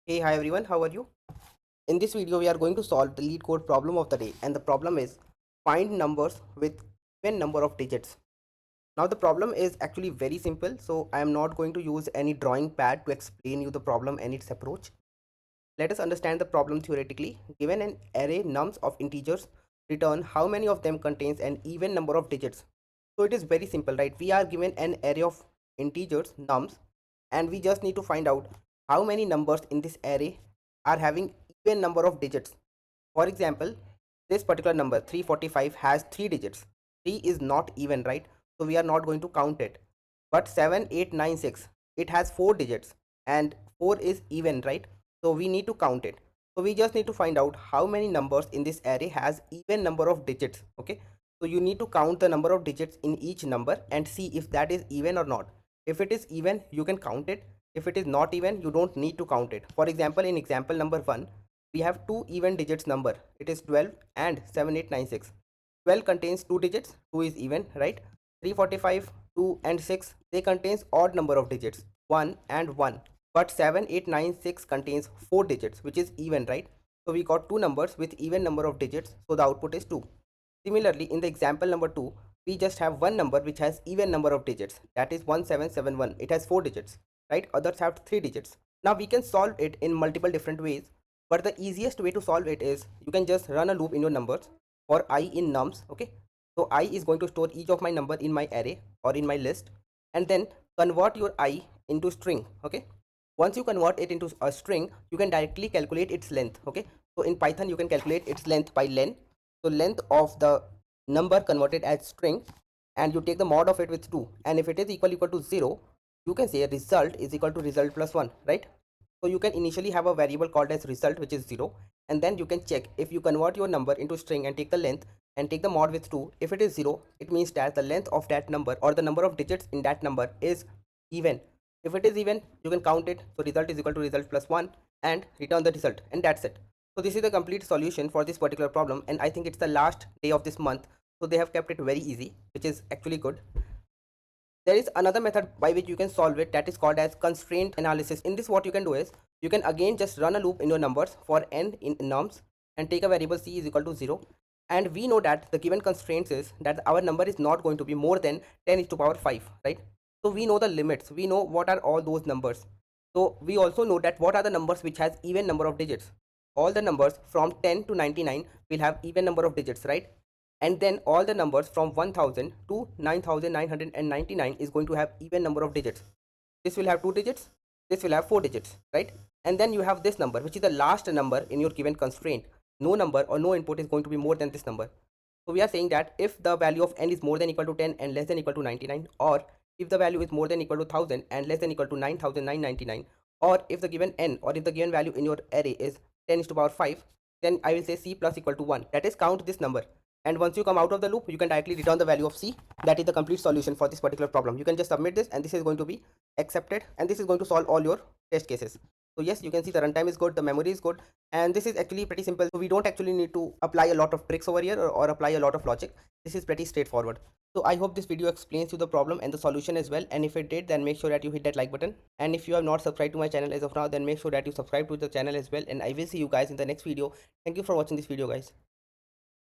Hey, hi everyone, how are you? In this video, we are going to solve the lead code problem of the day, and the problem is find numbers with even number of digits. Now, the problem is actually very simple, so I am not going to use any drawing pad to explain you the problem and its approach. Let us understand the problem theoretically. Given an array nums of integers, return how many of them contains an even number of digits. So it is very simple, right? We are given an array of integers nums, and we just need to find out how many numbers in this array are having even number of digits. For example, this particular number 345 has 3 digits. 3 is not even, right? So we are not going to count it. But 7896, it has 4 digits and 4 is even, right? So we need to count it. So we just need to find out how many numbers in this array has even number of digits. Okay, so you need to count the number of digits in each number and see if that is even or not. If it is even, you can count it. If it is not even, you don't need to count it. For example, in example number 1, we have two even digits number. It is 12 and 7896. 12 contains two digits, 2 is even, right? 345, 2 and 6, they contains odd number of digits, 1 and 1. But 7896 contains 4 digits, which is even, right? So we got two numbers with even number of digits, so the output is 2. Similarly, in the example number 2, we just have one number which has even number of digits, that is 1771. It has 4 digits, right? Others have 3 digits. Now we can solve it in multiple different ways, but the easiest way to solve it is you can just run a loop in your numbers for I in nums. Okay, so I is going to store each of my number in my array or in my list, and then convert your I into string. Okay, once you convert it into a string, you can directly calculate its length. Okay, so in Python you can calculate its length by len. So length of the number converted as string, and you take the mod of it with 2, and if it is equal to 0, you can say result is equal to result plus 1, right? So you can initially have a variable called as result, which is 0, and then you can check if you convert your number into string and take the length and take the mod with 2. If it is 0, it means that the length of that number or the number of digits in that number is even. If it is even, you can count it. So result is equal to result plus 1 and return the result, and that's it. So this is the complete solution for this particular problem, and I think it's the last day of this month, so they have kept it very easy, which is actually good. There is another method by which you can solve it, that is called as constraint analysis. In this, what you can do is you can again just run a loop in your numbers for n in nums and take a variable c is equal to 0, and we know that the given constraints is that our number is not going to be more than 10 is to power 5, right? So we know the limits, we know what are all those numbers. So we also know that what are the numbers which has even number of digits. All the numbers from 10 to 99 will have even number of digits, right? And then all the numbers from 1000 to 9999 is going to have even number of digits. This will have 2 digits, this will have 4 digits, right? And then you have this number, which is the last number in your given constraint. No number or no input is going to be more than this number. So we are saying that if the value of n is more than equal to 10 and less than equal to 99, or if the value is more than equal to 1000 and less than equal to 9999, or if the given n or if the given value in your array is 10 is to power 5, then I will say c plus equal to 1, that is count this number. And once you come out of the loop, you can directly return the value of c. That is the complete solution for this particular problem. You can just submit this, and this is going to be accepted, and this is going to solve all your test cases. So yes, you can see the runtime is good, the memory is good, and this is actually pretty simple. So we don't actually need to apply a lot of tricks over here, or apply a lot of logic. This is pretty straightforward. So I hope this video explains you the problem and the solution as well, and if it did, then make sure that you hit that like button, and if you have not subscribed to my channel as of now, then make sure that you subscribe to the channel as well, and I will see you guys in the next video. Thank you for watching this video, guys.